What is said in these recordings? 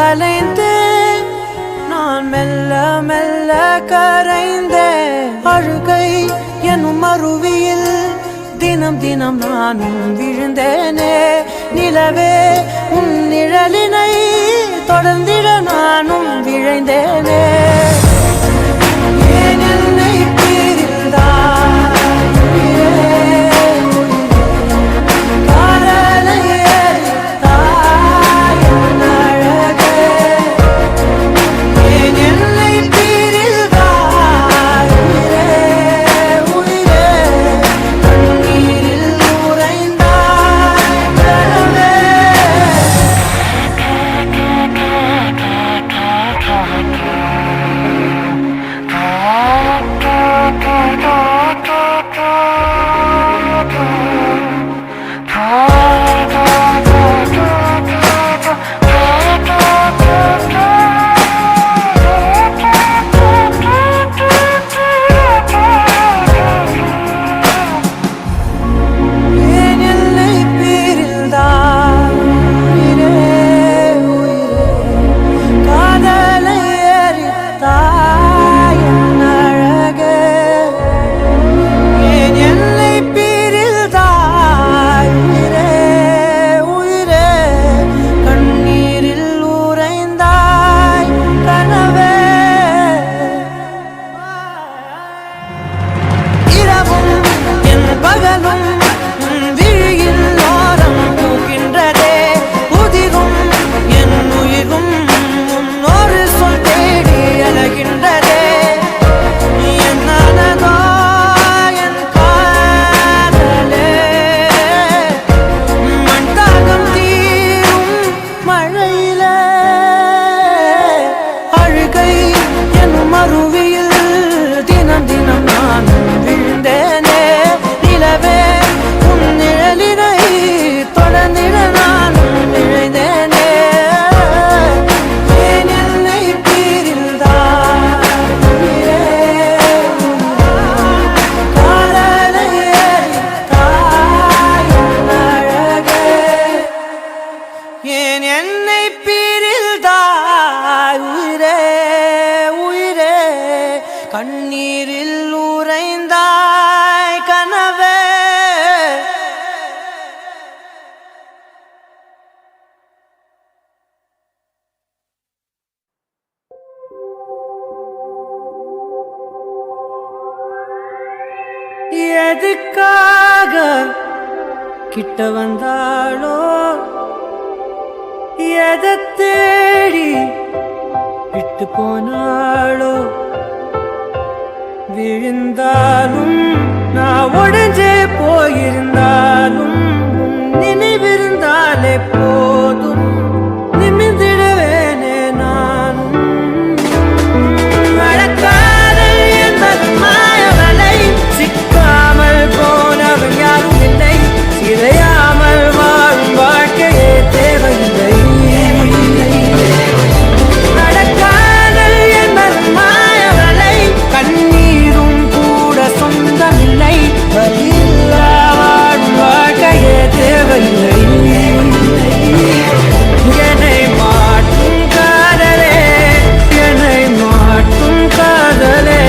கலைந்தேன் நான் மெல்ல மெல்ல கரைந்தேன் அழுகை எனும் அருவியில் தினம் தினம் நானும் விழுந்தேனே நிலவே உன் நிழலினை தொடர்ந்திட நானும் விழைந்தேனே ஏன் என்னை பிரிந்தாய் கண்ணீரில் உறைந்தாய் கனவே எதுக்காக கிட்ட வந்தாளோ எதை தேடி விட்டு போனாளோ விழுந்தாலும் நான் உடைஞ்சே போயிருந்தாலும் நினைவிருந்தாலே போதும் நிமிர்ந்திடுவேனே நானும் வழக்காதல் என்பது மாயவலை சிக்காமல் போனவன் யாரும் இல்லை சிதையாமல் வாழும் வாழ்க்கையே தேவையில்லை சொந்தமில்லை வாழும் வாழ்க்கையே தேவையில்லை என்னை மாற்றும் காதலே என்னை மாற்றும் காதலே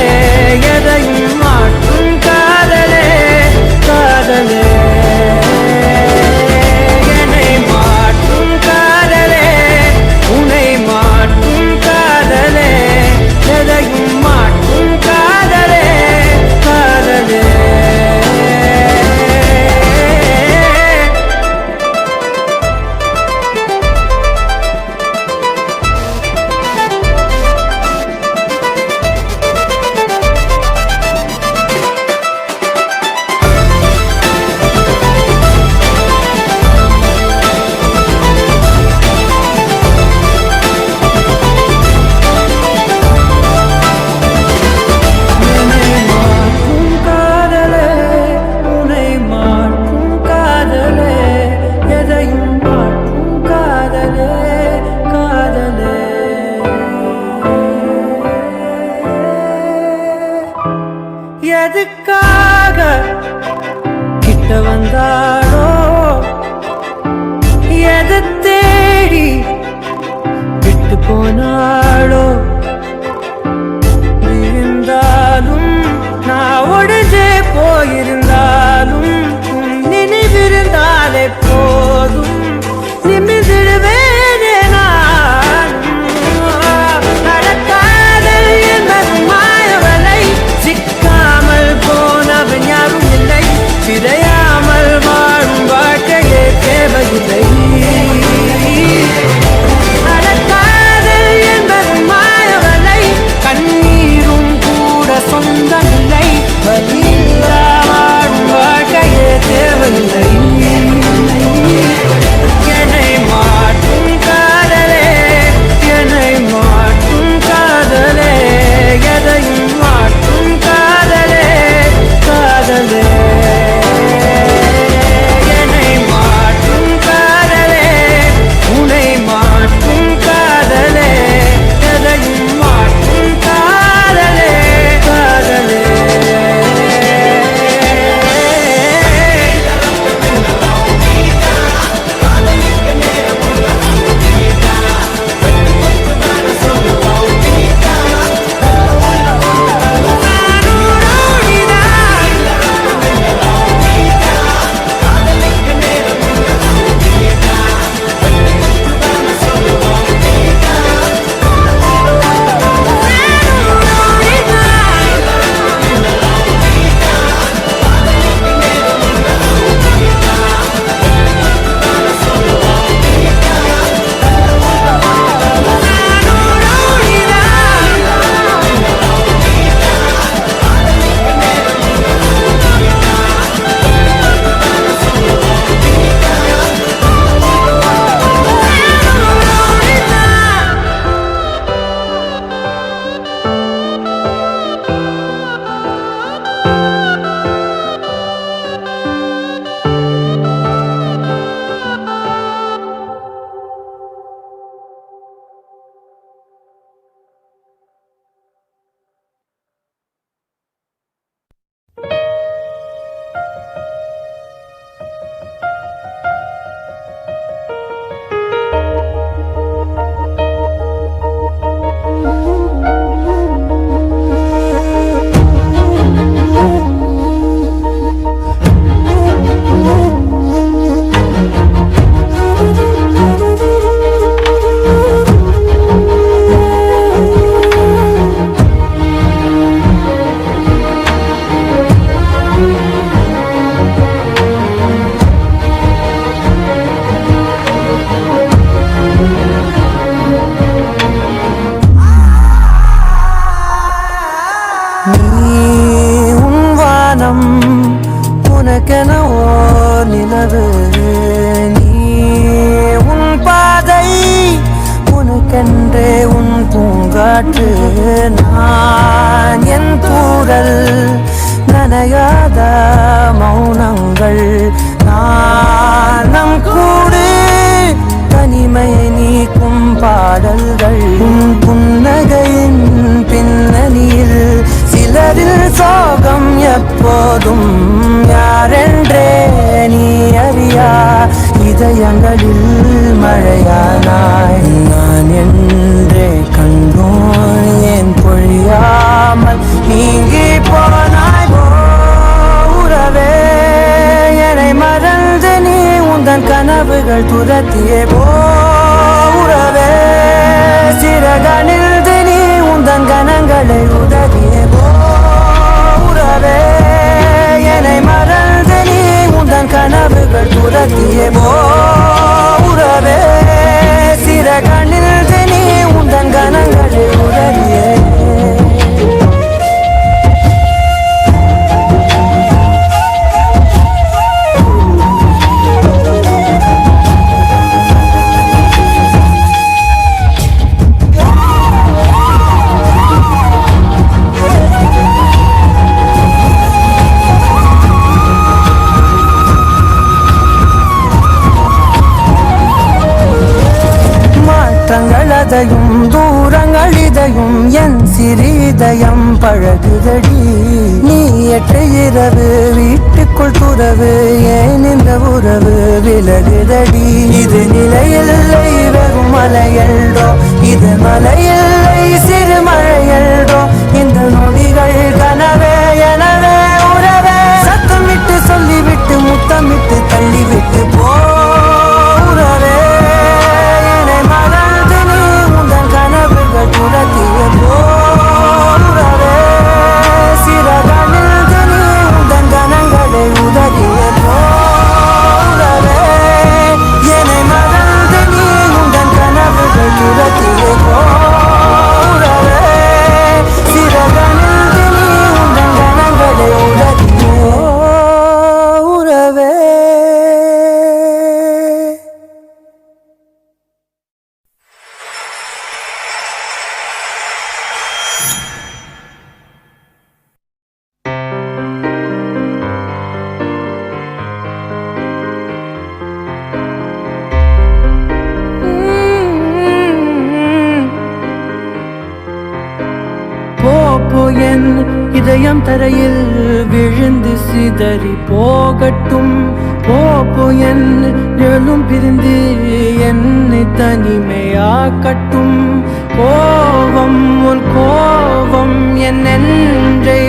எதையும் மாற்றும் காதலே காதலே என்னை மாற்றும் காதலே உன்னை மாற்றும் காதலே எதையும் மாற்றும் காதலே காதலே எதுக்காக கிட்ட வந்தாளோ எதை தேடி விட்டு நாளோ இருந்தாலும் நான் ஒடிஞ்சே போயிருந்தாலும் நினைவிருந்தாலே போதும் நிமிர்ந்திடுவேனே நான். நடக்காதல் என்பது மாயவலை சிக்காமல் போனவன் யாரும் இல்லை சிதையாமல் வாழும் வாழ்க்கையே தேவையில்லை. நடக்காதல் என்பது மாயவலை கண்ணீரும் கூட சொந்தமில்லை வலியில்லா வாழும் வாழ்க்கையே தேவையில்லை. என்னை மாற்றும் காதலே என்னை மாற்றும் காதலே எதையும் மாற்றும் காதலே காதலே என்னை மாற்றும் காதலே உன்னை மாற்றும் காதலே எதையும் மாற்றும் காதலே காதலே. உனக்கென ஓர் நிலவு நீ உன் பாதை உனக்கென்றே உன் பூங்காற்று நான் என் தூரல் நனையாத மௌனங்கள் நாணம் கூடு தனிமையை நீக்கும் பாடல்கள் உன் புன்னகையின் பின்னணியில் சிலரில் சோகம் எப்போதும் யாரென்றே நீ அறியா இதயங்களில் மழையானாய் நான் என்றே கண்டோன் ஏன் பொழியாமல் நீங்கி போனாய் உறவே என்னை மறந்து நீ உந்தன் கனவுகள் துரத்தியே உறவே சிறகணிந்து நீ உந்தன் கணங்களை உதவியே உறவே என்னை மறந்து நீ உந்தன் கனவுகள் துரத்தியே உறவே சிறகணிந்து நீ உந்தன் கணங்களை உதவியே. மாற்றங்களதையும் தூரங்களிதையும் என் சிறிதயம் பழகுதடி நீ எற்ற இரவு வீட்டுக்குள் துறவு ஏன் இந்த உறவு விலகுதடி இது நிலையில்லை வெறும் மலையல்டோ இது மலை இதயம் தரையில் விழுந்து சிதறி போகட்டும். போப்போ என் நிழலும் பிரிந்து என்னை தனிமையாக்கட்டும். கோபம் உன் கோபம் என் நெஞ்சை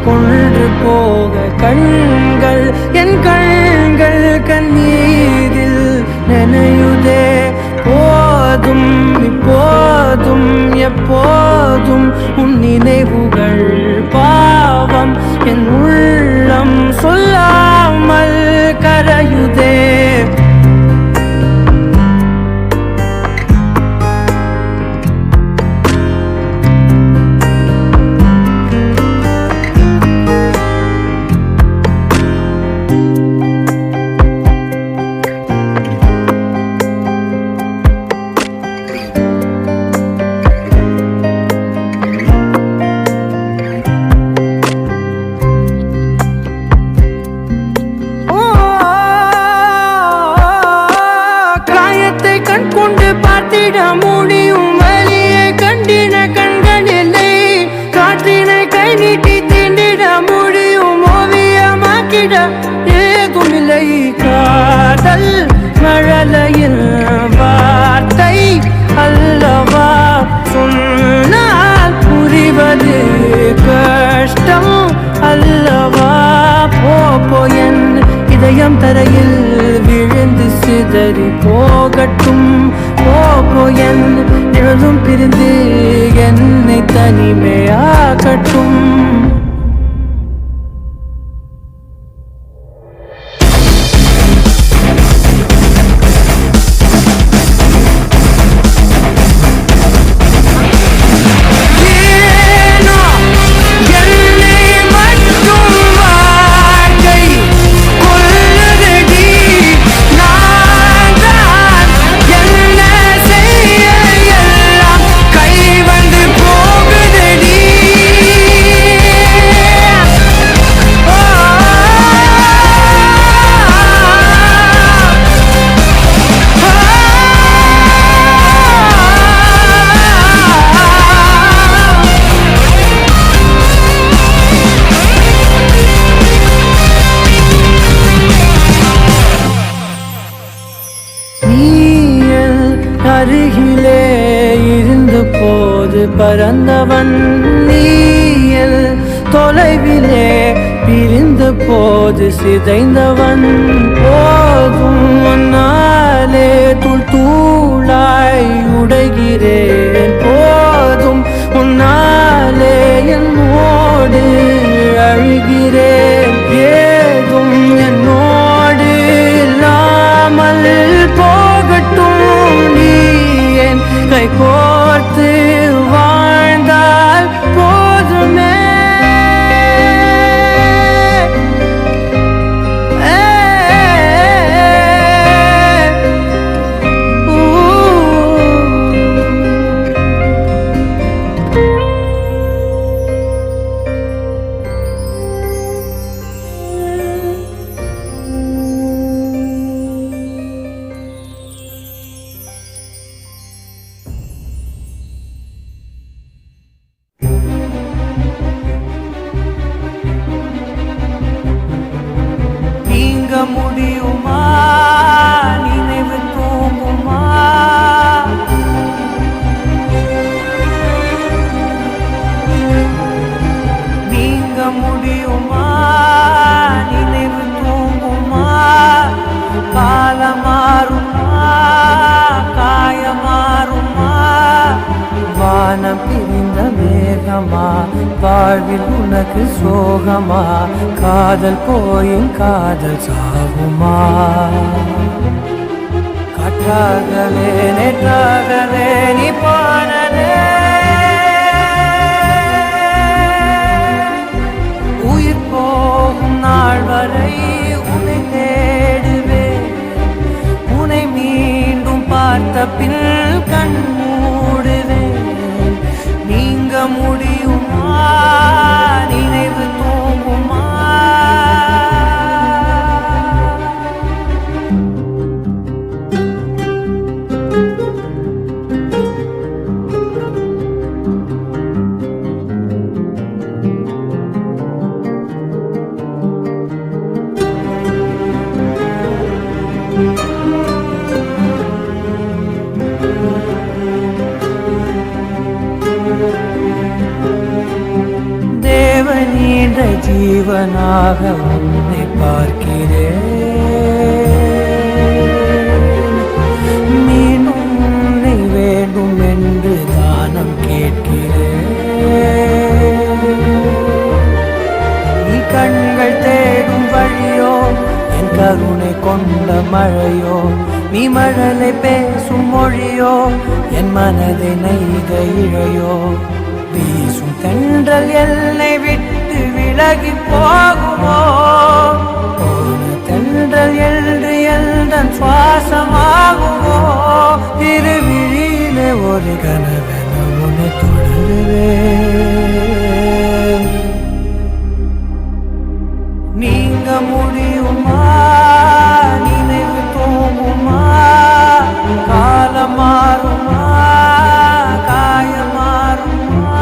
கொன்று போக கண்கள் என் கண்கள் கண்ணீரில் நனையுதே. போதும் இப்போதும் எப்போதும் உன் நினைவுகள் பாவம் என் உள்ளம் சொல்லாமல் கரையுதே. கண்கொண்டு பார்த்திட முடியும் வலியை கண்டின கண்கள் இல்லை. காற்றினை கை நீட்டி தீண்டிட முடியும் ஓவியமாக்கிட ஏதுமில்லை. காதல் மழலையில் வார்த்தை அல்லவா, சொன்னால் புரிவது கஷ்டம் அல்லவா. போப்போ என் இதயம் தரையில் விழுந்து சிதறி போகட்டும். போப்போ என் நிழலும் பிரிந்து என்னை தனிமையாகட்டும். அருகிலே இருந்த போது பறந்தவன் நீயல், தொலைவிலே பிரிந்த போது சிதைந்தவன். போதும் நாளே தூள் தூளாய் உடைகிறேன். போதும் உன்னாலே என்னோடு அழுகிறேன். ஏதும் என்னோடு இல்லாமல் போகட்டும். கை கோர்த்து வாழ்ந்தால் போதுமே. முடியுமா நினைவு தூங்குமா? நீங்க முடியுமா நினைவு தூங்குமா? காலமாறுமா காயமாறுமா? வானம் பிரிந்த மேகமா வாழ்வில் உனக்கு சோகமா? காதல் போயின் காதல் சாகுமா? காற்றாகவே நேற்றாகவே நீ போனதே. உயிர் போகும் நாள் வரை உன்னை தேடுவேன். உன்னை மீண்டும் பார்த்த பின் கண் மூடுவேன். நீங்க முடியுமா நினைவு தூங்குமா? தேவனீண்ட ஜீவனாக உன்னை பார்க்கிறேன். மீண்டும் உன்னை வேண்டும் என்று தானம் கேட்கிறேன். நீ கண்கள் தேடும் வழியோ என் கருணை கொண்ட மழையோ, நீ மழலை பேசும் மொழியோ என் மனதை நெய்த இழையோ, வீசும் தென்றல் என்னை விட்டு விலகி போகுமோ, போன தென்றல் என்று எந்தன் சுவாசமாகுமோ, திருவிழியிலே ஒரு கனவென உன்னை தொடருவேன். நீங்க முடியுமா, நினைவு தூங்குமா, காலம் மாறுமா, காயம் மாறுமா,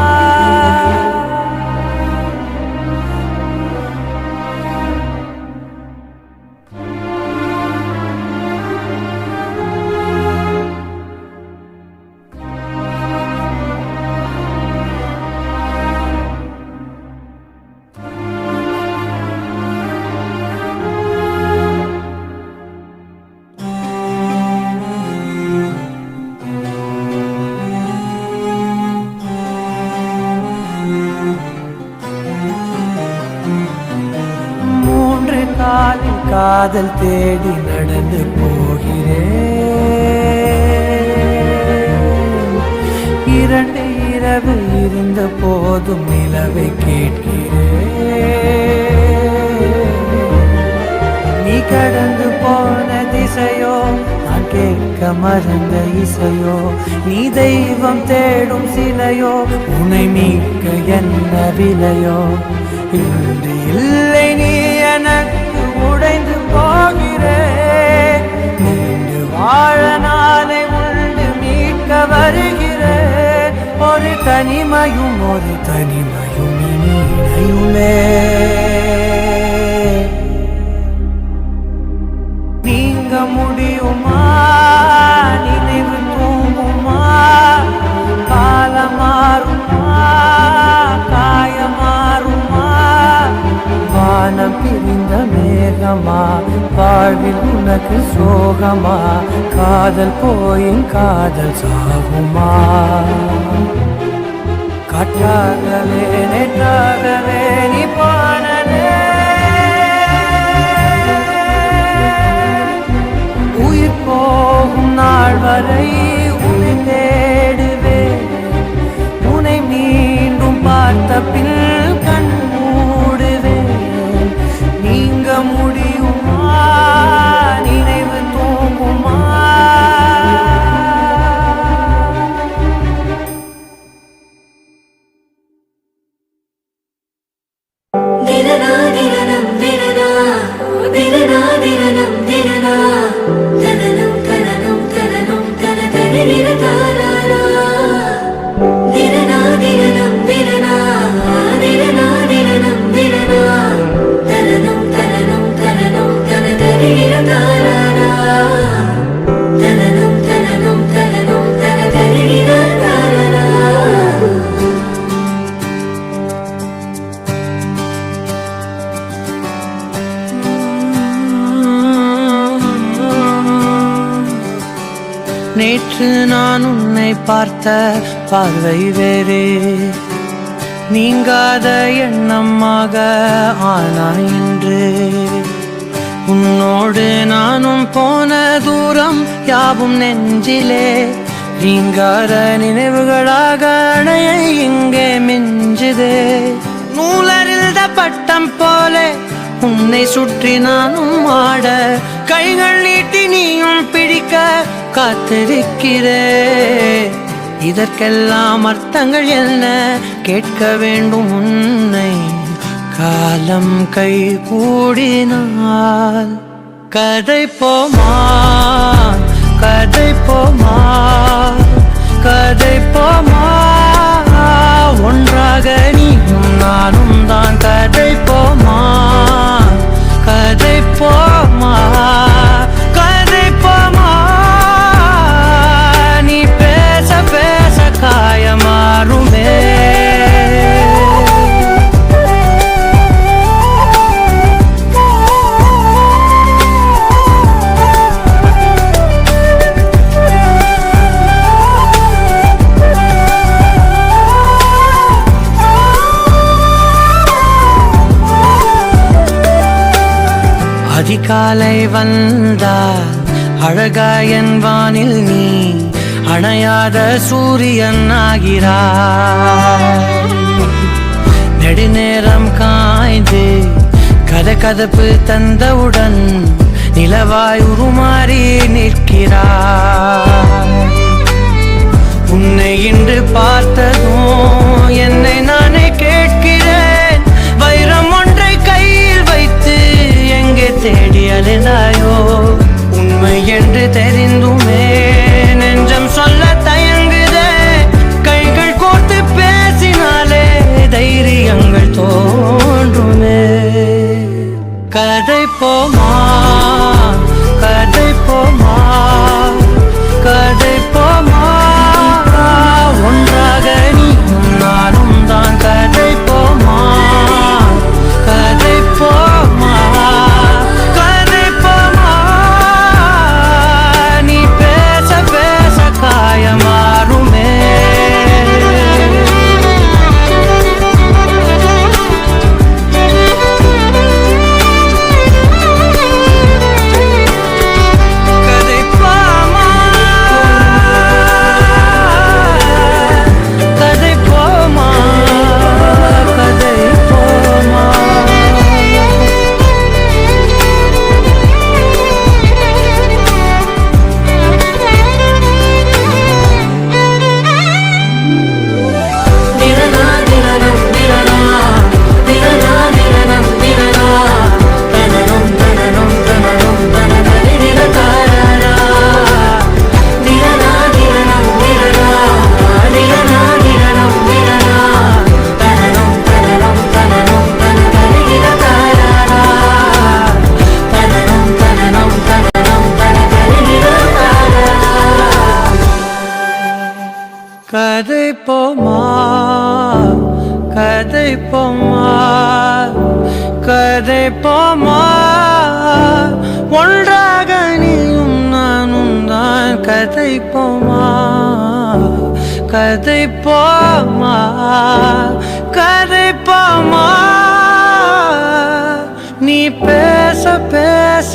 காதல் தேடி நடந்து போகிறேன். 2 இரவு இருந்த போதும் நிலவை கேட்கிறேன். நீ கடந்து போன திசையோ நான் கேட்க மறந்த இசையோ, நீ தெய்வம் தேடும் சிலையோ, உன்னை மீட்க என்ன விலையோ, இன்று இல்லை நீ எனக்கு உடைந்து போகிறேன். நீண்டு வாழ நாளை உண்டு மீட்க வருகிறேன். ஒரு தனிமையும் இனி இணையுமே. நீங்க முடியுமா, நினைவு தூங்குமா, காலம் மாறுமா, காயம் மாறுமா, வானம் பிரிந்த மேகமா, வாழ்வில் உனக்கு சோகமா, காதல் போயின் காதல் சாகுமா, காற்றாகவே நேற்றாகவே நீ போனதே, உயிர் போகும் நாள் வரை உன்னை தேடுவேன். உன்னை மீண்டும் பார்த்த பின் கண் மூடுவேன். நீங்க முடியுமா, நினைவு தூங்குமா, தினனா தினனம் தினனா தினனா தினனம் தினனா தனனம் தனனம் தனனம் தனதனிர தாராரா தினனா தினனம் தினனா தினனா தினனம் தினனா தனனம் தனனம் தனனம் தனதனிர தாராரா தனனம் தனனம் தனனம் தனதனிர தாராரா. நேற்று நான் உன்னை பார்த்த பார்வை வேறே, நீங்காத எண்ணமாக ஆனாய் என்று. உன்னோடு நானும் போன தூரம் யாவும் நெஞ்சிலே, நீங்காத நினைவுகளாக அணைய இங்கே மிஞ்சுதே. நூலறிந்த பட்டம் போல உன்னை சுற்றி நானும் ஆட, கைகள் நீட்டி நீயும் பிடிக்க காத்திருக்கிறே. இதற்கெல்லாம் அர்த்தங்கள் என்ன கேட்க வேண்டும் உன்னை, காலம் கை கூடினால் கதை போமா, கதை போமா, கதை போமா, ஒன்றாக நீயும் நானும் தான் கதை போமா, கதை போமா, கதை போமா, நீ அதிகாலை வந்தால் அழகாயன் வானில் நீ அணையாத சூரியன் ஆகிறாய். நெடுநேரம் காய்ந்து கதகதப்பு தந்தவுடன் நிலவாய் உருமாறி நிற்கிறாய். உன்னை இன்று பார்த்ததும் என்னை நானே கேட்கிறேன், வைரம் ஒன்றை கையில் வைத்து எங்கே தேடி அலைந்தாயோ? உண்மை என்று தெரிந்துமே நெஞ்சம் சொல்ல தயங்குதே, கைகள் கோர்த்து பேசினாலே தைரியங்கள் தோன்றுமே. கதை போமா கதை போமா கதை போமா, ஒன்றாக நீயும் நானும் தான். கதை போமா கதை போமா கதை போமா, நீ பேச பேச காயமாறுமே. கதை போமா கதை போமா கதை போமா, ஒன்றாக நீயும் நானும் தான். கதை போமா கதை போமா கதை போமா, நீ பேச பேச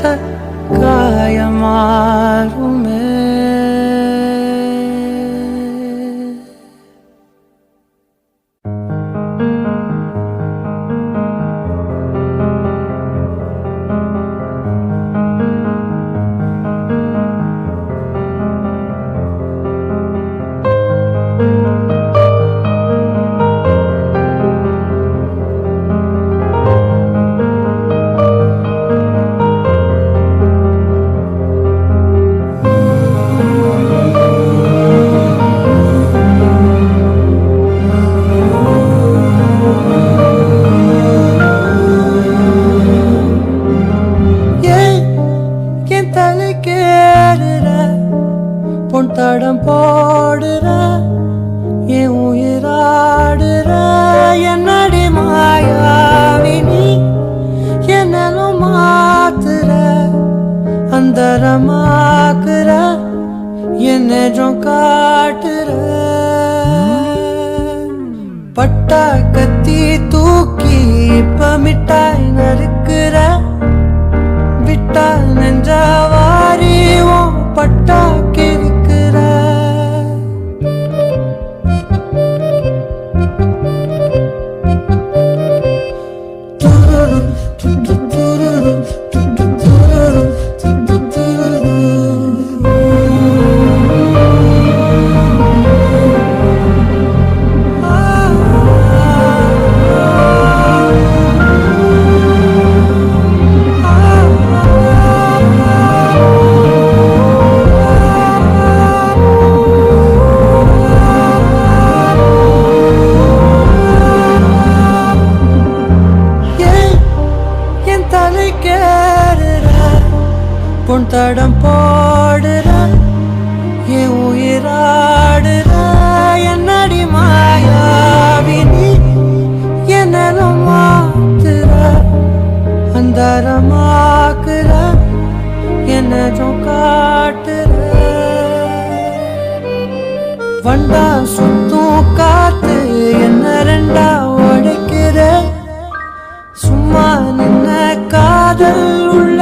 காயமாறுமே. தடம் போடுற என் உயிராடுற என்னடி மாயாவினி, என்னலும் மாத்துற அந்தரமாக்குற என்னும் காட்டுற. பட்டா கத்தி தூக்கி இப்ப மிட்டாய் நறுக்குற, விட்டா நெஞ்சவாரி பட்டா கிறுக்குற. தடம் போடுற என் உயிராடுற என்னடி மாயாவினி, என்னலும் மாத்துற அந்தரமாக்குற என்னும் காட்டுற. வண்டா சுத்தும் காத்து என்ன ரெண்டா உடைக்கிற, சும்மா நின்ன காதல் உள்ள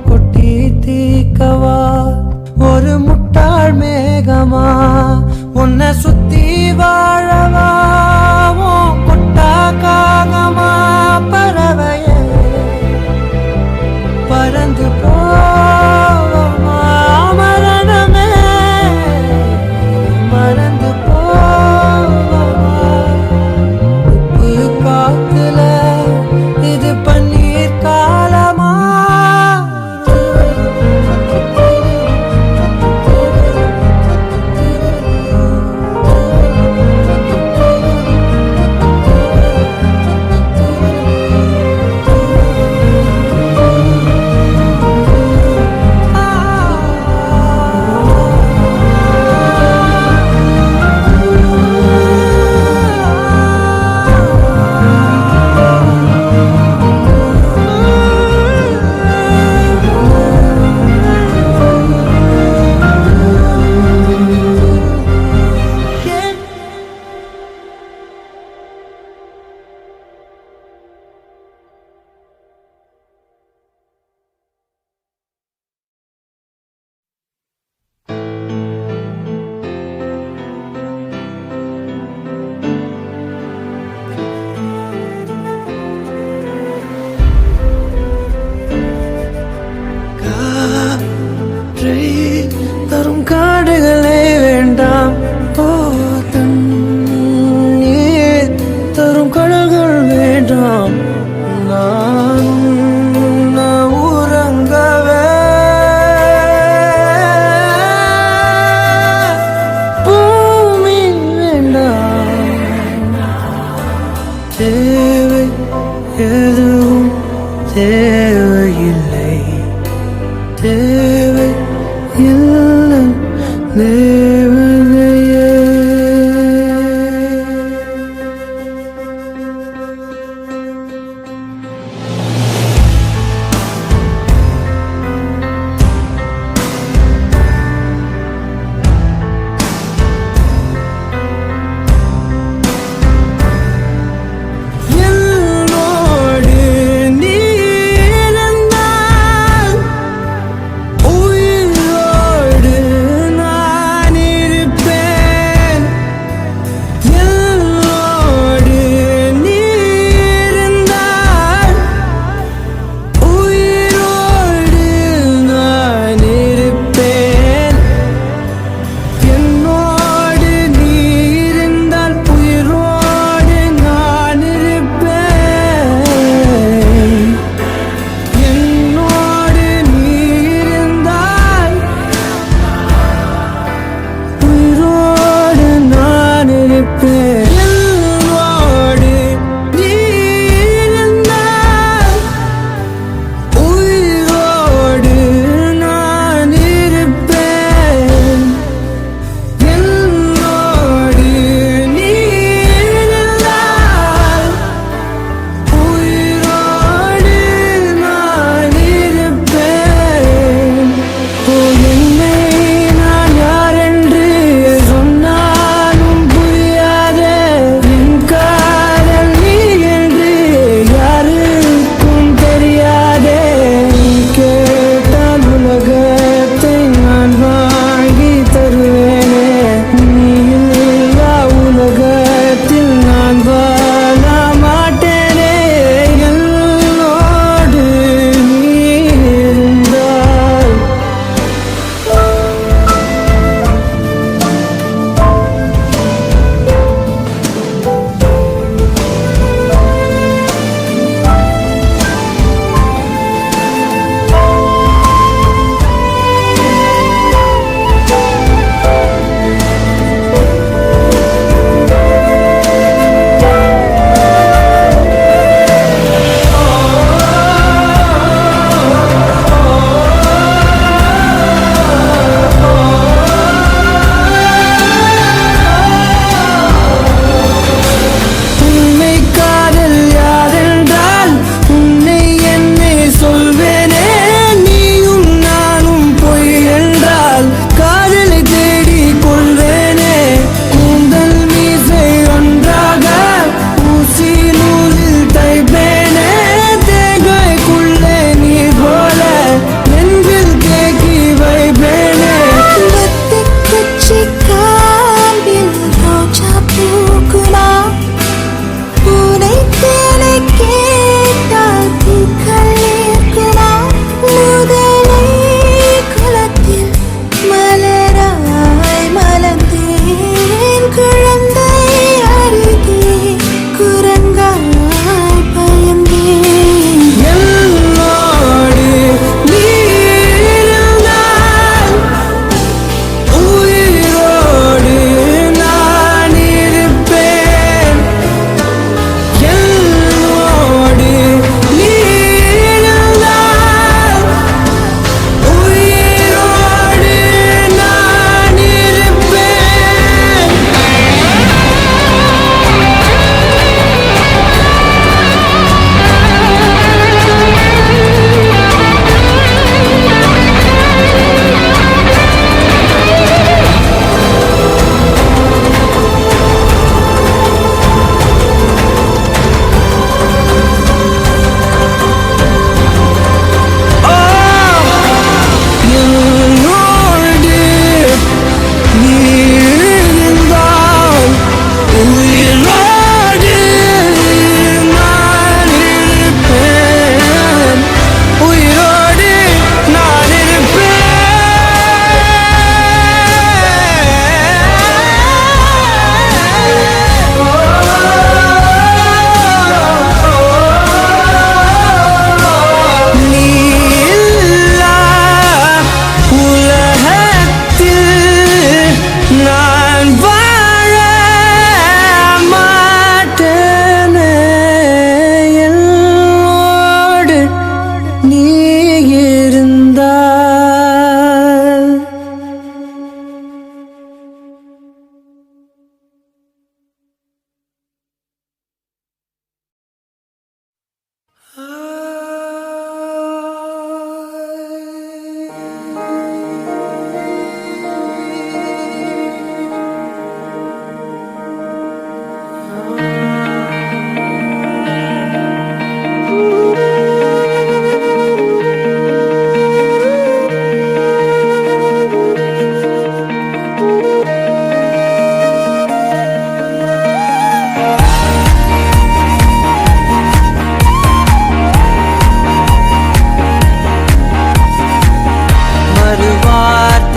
கொட்டி தீக்கவா ஒரு முட்டாள் மேகமா உன்னை சுத்தி வாழவா கொட்டா காகமா பறவையே பறந்து போவமா மரணமே மறந்து போவமா உப்பு காத்துல இது பன்னீர் காலமா தரும் காடுகளே வேண்டாம் தண்ணீர் தரும் கடல்கள் வேண்டாம் நான் உறங்கவே பூமி வேண்டாம் தேவை எதுவும் தேவையில்லை தேவை இல்லை தேவதையே என்னோடு நீ இருந்தால் உயிரோடு நான்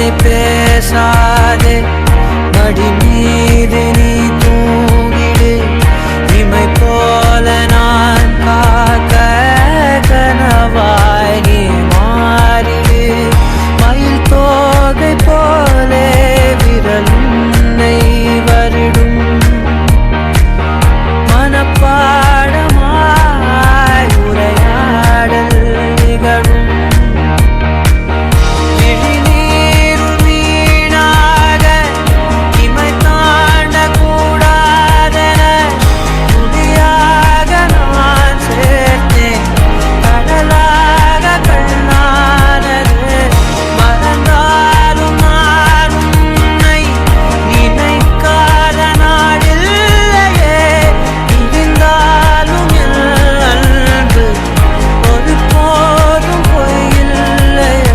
வார்த்தை பேசாதே மடி மீது நீ தூங்கிடு இமை போல நான் காக்க கனவாய் நீ மாறிடு மயில் தோகை போலே விரல் உன்னை வருடும் மனப்பாடமாய் உரையாடல் நிகழும் விழிநீரும் வீணாக இமை தாண்டக்கூடாதென துளியாக நான் சேர்த்தேன் கடலாக கண்ணானது மறந்தாலும் நான் உன்னை நினைக்காத நாளில்லையே இருந்தாலும் என் அன்பு ஒரு போதும் பொய்யில்லையே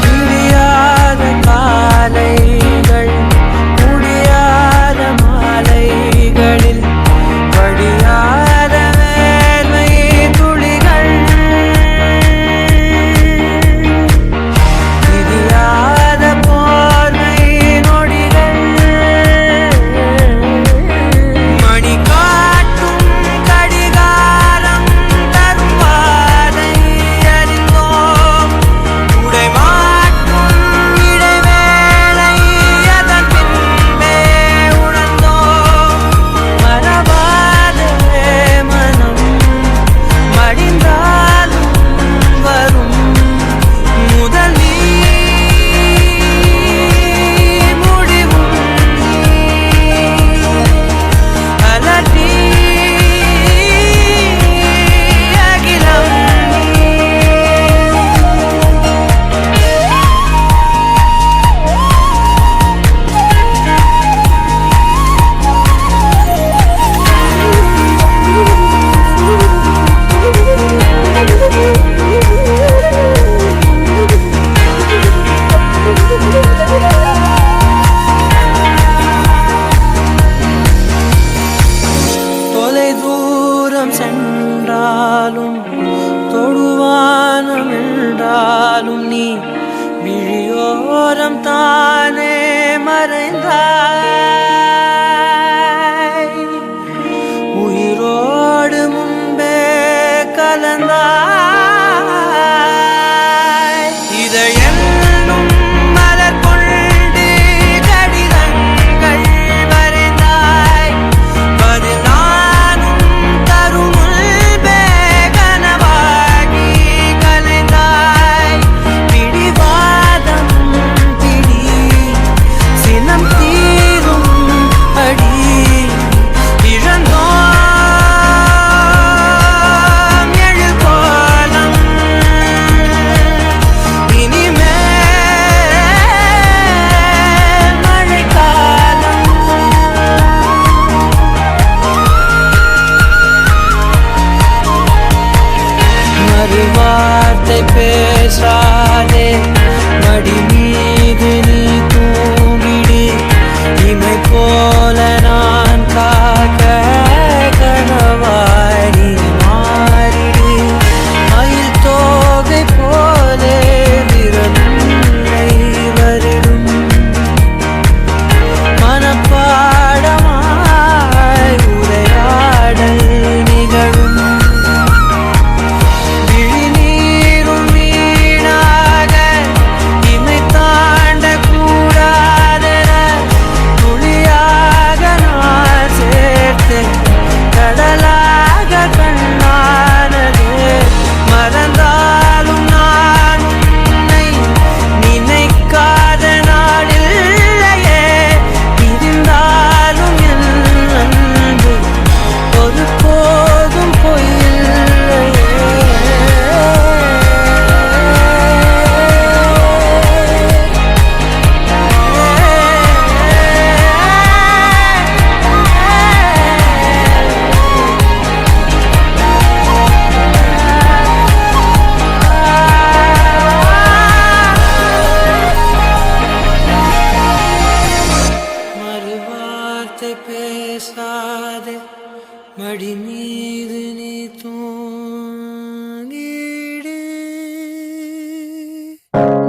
முடியாத காலைகள் முடியாத மாலைகளில் வடியாத வேர்வை துளிகள் விரியாத போர்வை நொடிகள் மணி காட்டும் கடிகாரம் தரும் வாதை அறிந்தோம் உடை மாற்றும் இடைவேளை அதன் பின்பே உணர்ந்தோம் மறவாதே மனம் மடிந்தாலும் வரும் முதல் நீ முடிவும் அலட்டி அகிலம் தொலை தூரம் சென்றாலும் தொடுவானம் என்றாலும் நீ விழியோரம் தானே மறைந்தாய் உயிரோடு முன்பே கலந்தாய் இதழென்னும் மலர் கொண்டு கடிதங்கள் வரைந்தாய் பதில் நானும் தரும் முன்பே கனவாகி கலைந்தாய் பிடிவாதம் பிடி சினம் தீரும் அடி இழந்தோம் எழில் கோலம் இனிமேல் மழைக்காலம் மறுவார்த்தை பேசாதே மடி மீது நீ தூங்கிடு இமை போல நான் காக்க கனவாய் நீ மாறிடு மயில் தோகை போலே விரல் உன்னை வருடும் மனப்பாடமாய் உரையாடல் நிகழும் விழிநீரும் வீணாக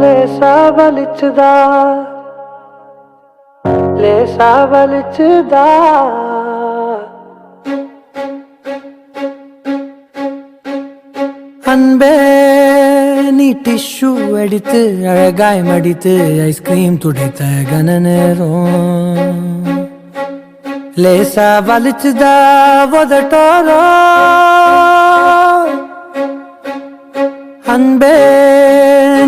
லேசா வலிச்சுதா லேசா வலிச்சுதா அன்பே நீ டிஷ்யூ எடுத்து அழகாய் மடித்து ஐஸ்கிரீம் துடைத்த கன நேரம் லேசா வலிச்சுதா உதட்டோரோ அன்பே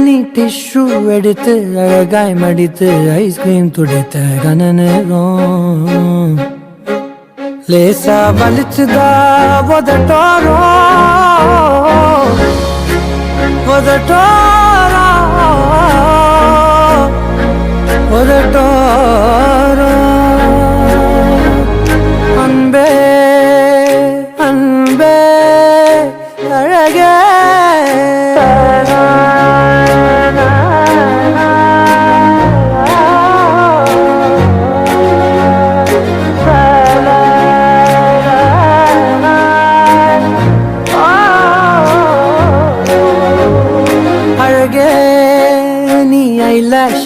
நீ டிஷ்யூ எடுத்து அழகாய் மடித்து ஐஸ்கிரீம் துடைத்த கன நேரம் லேசா வலிச்சுதா உதட்டோரோ உதட்டோரோ உதட்டோரோ அன்பே அன்பே அழகே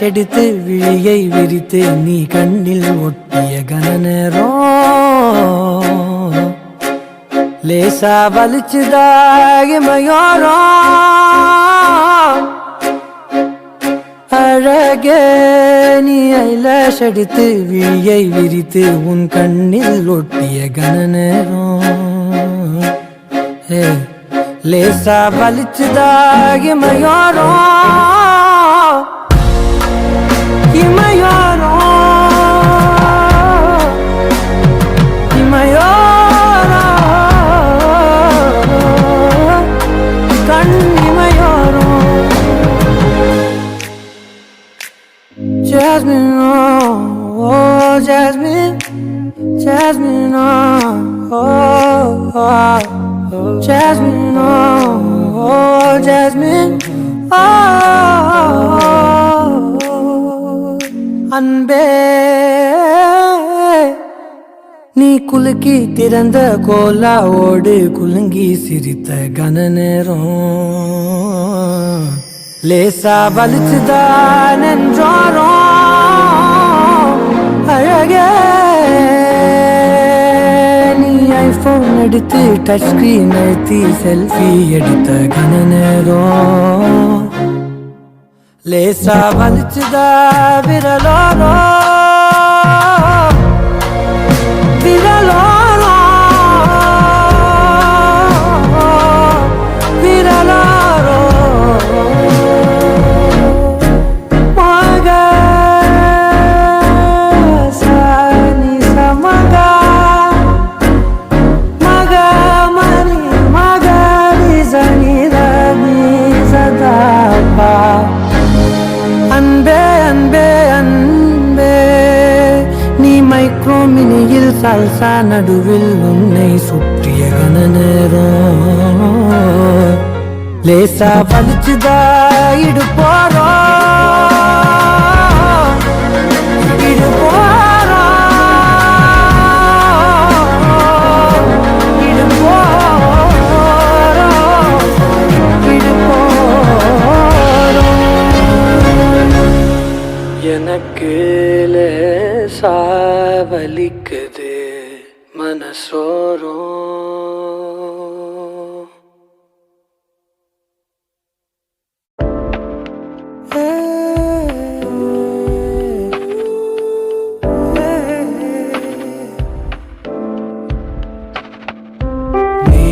எடுத்து விழியை விரித்து நீ கண்ணில் ஒட்டிய கன நேரம் லேசா வலிச்சுதாகிமையோரோ அழகே நீ ஐலாஷ் எடுத்து விழியை விரித்து உன் கண்ணில் ஒட்டிய கன நேரம் லேசா வலிச்சுதாகிமையோரோ இமையோரோ இமையோரோ கண் இமையோரோ Jasmine, oh Jasmine, Jasmine, oh Jasmine, oh Jasmine, oh அன்பே நீ குலுக்கி திறந்த கோலாவோடு குலுங்கி சிரித்த கன நேரம் லேசா வலிச்சுதான் என்றாரோ அழகே நீ ஐபோன் எடுத்து டச் ஸ்கிரீன் அழுத்தி செல்ஃபி எடுத்த கன நேரம் லேசா வலிச்சுதா விரலோரோ விரலோரோ விரலோரோ மக சானி சமக மக மணி மக நிசனி ரவி சதாபா அன்பே அன்பே அன்பே நீ மைக்ரோ மினியில் சல்சா நடுவில் உன்னை சுற்றிய கன நேரம் லேசா வலிச்சுதா இடுப்போரோ இடுப்போரோ இடுப்போரோ இடுப்போரோ எனக்கு லேசா வலிக்குது மனசோரோ நீ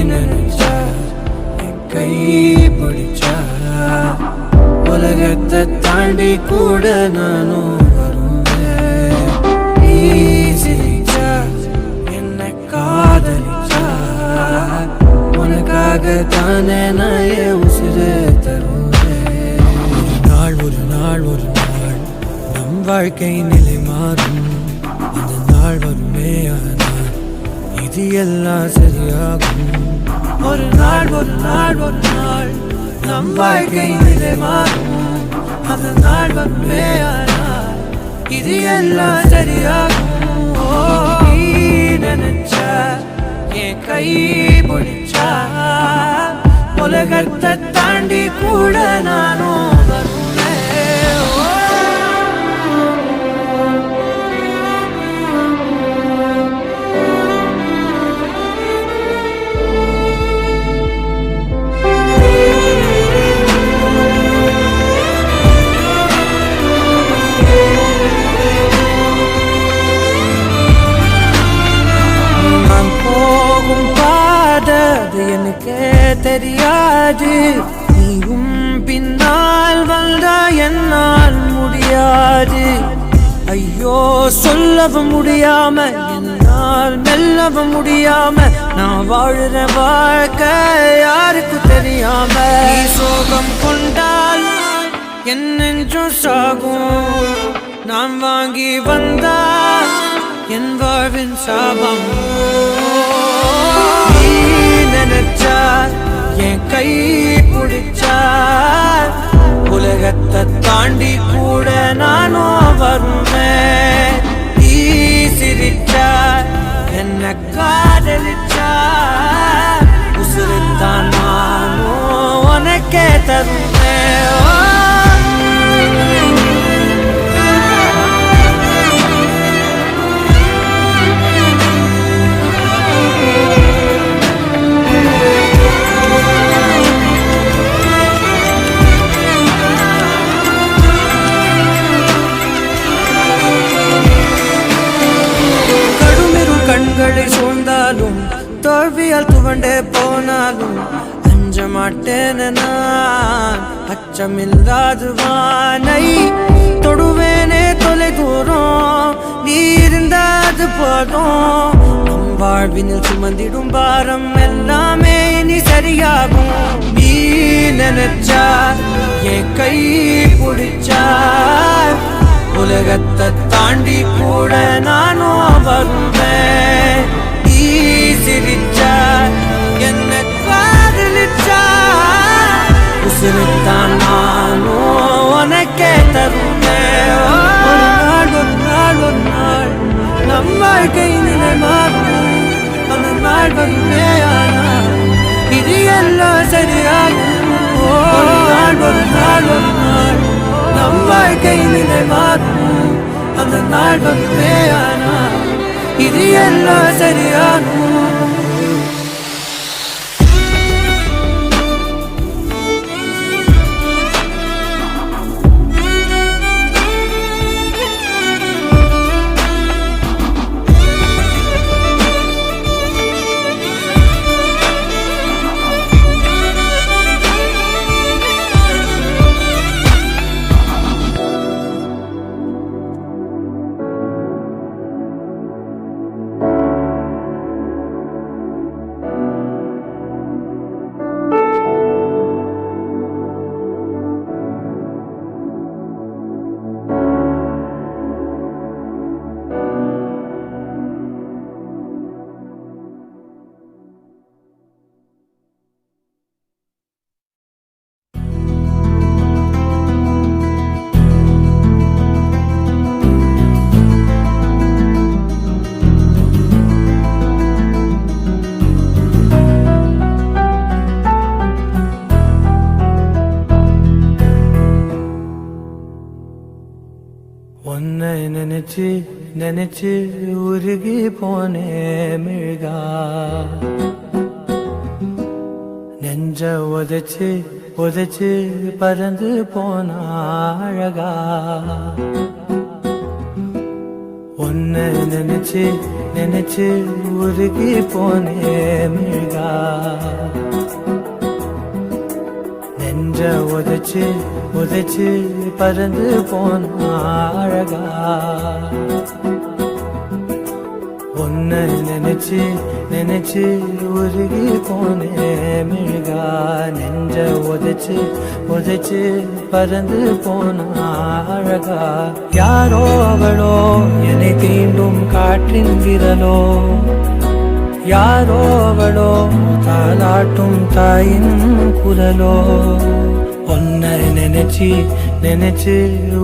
நினைச்சா என் கை பிடிச்சா உலகத்தை தாண்டி கூட நானும் வருவேன் நீ சிரிச்சா என்ன காதலிச்சா உனக்காக தானே நான் என் உசிரை தருவேன் ஒரு நாள் ஒரு நாள் ஒரு நாள் நம் வாழ்க்கை நிலை மாறும் அந்த நாள் வருமே ஆனால் இது எல்லாம் சரியாகும் ஒரு நாள் ஒரு நாள் ஒரு நாள் நம் வாழ்க்கை நிலை மாறும் அந்த நாள் வருமே ஆனால் இது எல்லாம் சரியாகும் நீ நினைச்சா என் கை பிடிச்சா உலகத்தை தாண்டி கூட நானும் வருவேன் முடியாது, நீயும் பின்னால் வந்த என்னால் முடியாது. ஐயோ சொல்லவும் முடியாம, என்னால் மெல்லவும் முடியாம, நான் வாழுற வாழ்க்கை யாருக்கு தெரியாம. நீ சோகம் கொண்டால் என் நெஞ்சும் சாகும், நான் வாங்கி வந்தா என் வாழ்வின் சாபம். நீ நினைச்சா என் கை பிடிச்சா உலகத்தை தாண்டி கூட நானும் வருவேன். நீ சிரிச்சா என்ன காதலிச்சா உசுருத்தான் நானும் உனக்கே தருவேன். கண்களை சூழ்ந்தாலும் தோல்வியால் துவண்டே போனாலும் அஞ்ச மாட்டேன் நான். அச்சமில்லாது வானை தொடுவேனே தொலை தூரம், நீ இருந்தாது போதும். நம் வாழ்வினில் சுமந்திடும் பாரம் எல்லாமே நீ சரியாகும். நீ நினைச்சா என் கை பிடிச்சா உலகத்தை தாண்டி கூட நானும் வருவேன். நீ சிரிச்சா என்ன காதலிச்சா உசுருத்தான் நானும் உனக்கே தருவேன். ஒரு நாள் ஒரு நாள் ஒரு நாள் நம் வாழ்க்கை நிலை மாறும், அந்த நாள் வருமே ஆனால் இது எல்லாம் சரியாகும். ஒரு நாள் ஒரு நாள் ஒரு நாள் நம் வாழ்க்கை நிலை மாறும், அந்த நாள் வருமே ஆனால் இது எல்லாம் சரியாகும். உன்னை நினைச்சு நினைச்சு உருகி போனே மிழ்கா, நெஞ்ச உதைச்சு உதைச்சு பறந்து போன அழகா. உன்னை நினைச்சு நினைச்சு உருகி போனே மிழ்கா, நெஞ்ச உதைச்சு உதைச்சு பறந்து போன அழகா. உன்னை நினைச்சு நினைச்சு உருகி போனே மிழ்கா, நெஞ்ச உதைச்சு உதைச்சு பறந்து போன அழகா. யாரோ அவளோ என்னை தீண்டும் காற்றின் விரலோ, யாரோ அவளோ தாலாட்டும் தாயின் குரலோ. உன்னை நினைச்சு நினைச்சு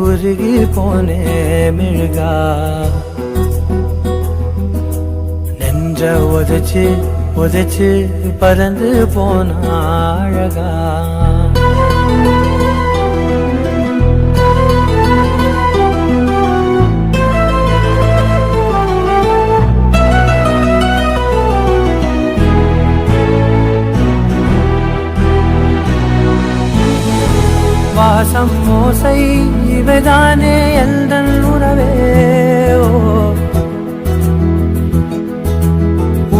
உருகி போனே மிழ்கா, நெஞ்ச உதைச்சு உதைச்சு பறந்து போன அழகா. வாசம் மோசை இவைதானே எந்தன் உறவே,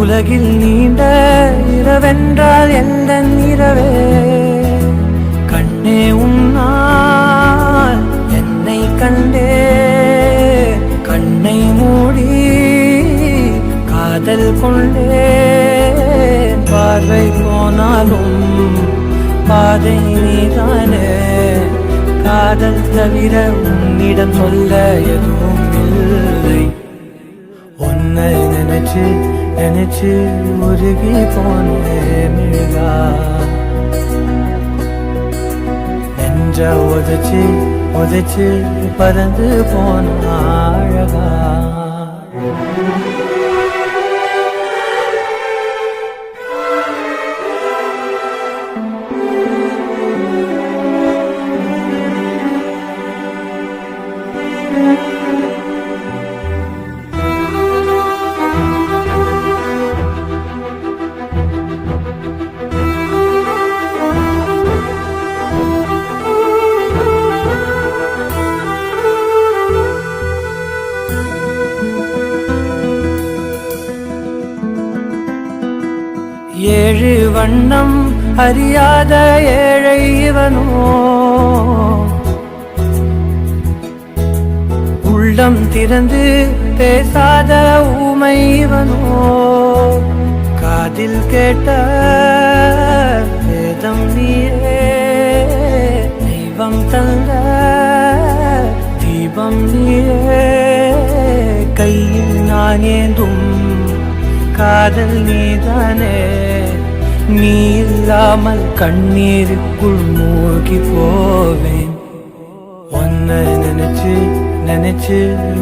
உலகில் நீண்ட இரவென்றால் எந்த இரவே கண்ணே உன்னால் என்னை கண்டே கண்ணை மூடி காதல் கொண்டே பார்வை போனாலும் பாதை நீதானே காதல் தவிர உன்னிடம் சொல்ல எதுவும் இல்லை உன்னை நினைச்சு நினைச்சு உருகி போனேன் மிழ்கா நெஞ்ச உதைச்சு உதைச்சு பறந்து போன அழகா ஏழு வண்ணம் அறியாத ஏழை இவனோ உள்ளம் திறந்து பேசாத ஊமை இவனோ காதில் கேட்ட வேதம் நீயே தெய்வம் தந்த தீபம் நீயே கையில் நான் ஏந்தும் காதல் நீதானே நீ இல்லாமல் கண்ணீருக்குள் மூழ்கி போவேன் உன்னை நினைச்சு நினைச்சு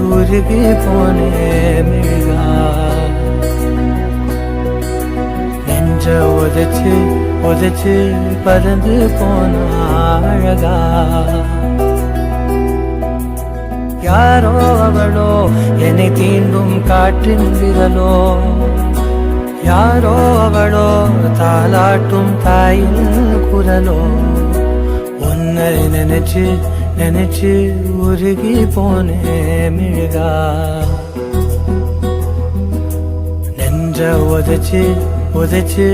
உருகி போனேன் மிழ்கா நெஞ்ச உதைச்சு உதைச்சு பறந்து போன அழகா யாரோ அவளோ என்னை தீண்டும் காற்றின் விரலோ யாரோ அவளோ தாலாட்டும் தாயின் குரலோ உன்னை நினைச்சு நினைச்சு உருகி போனேன் மிழ்கா நெஞ்ச உதைச்சு உதைச்சு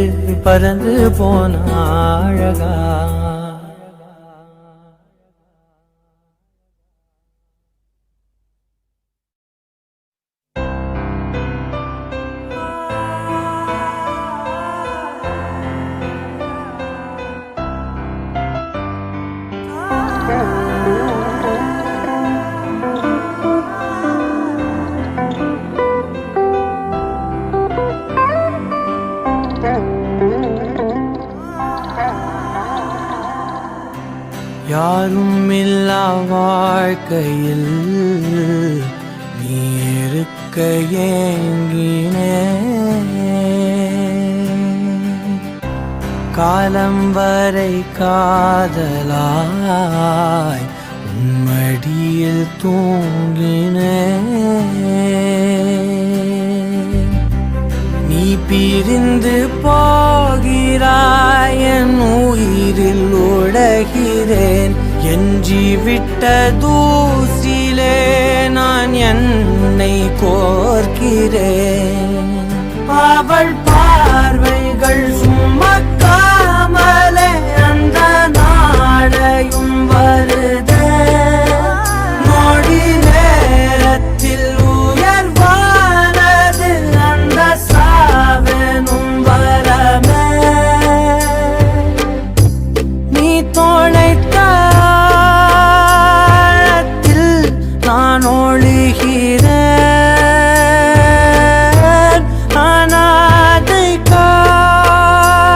பறந்து போன அழகா யாரும் இல்லா வாழ்க்கையில் நீ இருக்க ஏங்கினே காலம் வரை காதலாய் உன்மடியில் தூங்கினே நீ பிரிந்து போகிறாய் என் உயிரில் உடைகிறேன் எஞ்சி விட்ட தூசிலே நான் என்னை கோர்க்கிறேன் அவள் பார்வைகள் சுமக்காமலே அந்த நாளையும் வருதே நொடி நேரத்தில் உயர்வானது அந்த சாவெனும் வரமே நீ தொலைத்த ஆழத்தில் நான் ஒழுகிறேன் அனாதை காற்றில்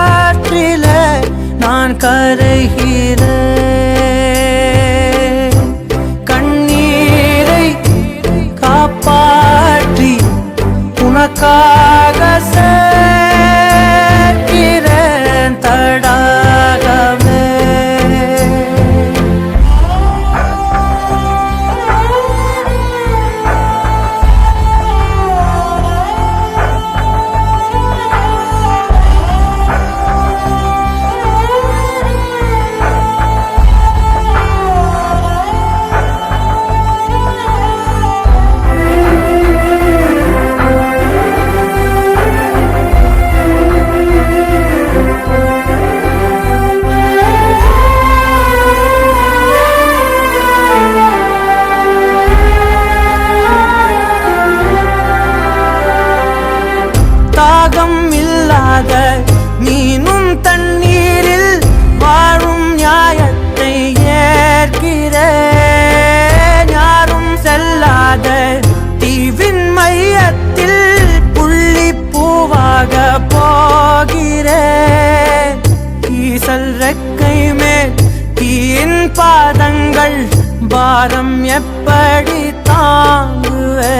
அவள் பாரம் எப்படி தாங்குவே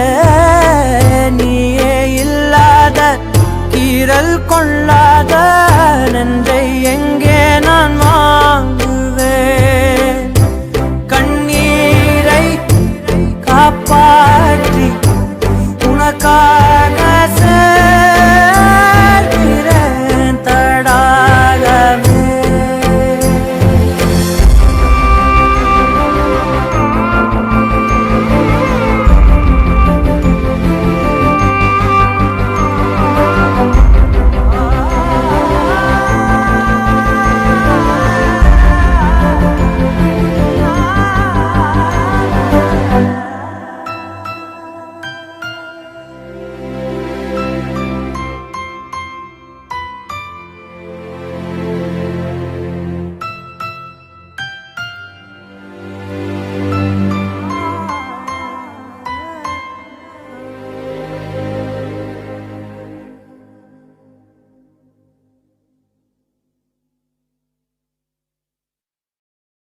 நீயே இல்லாத கீறல் கொள்ளாத நன்றை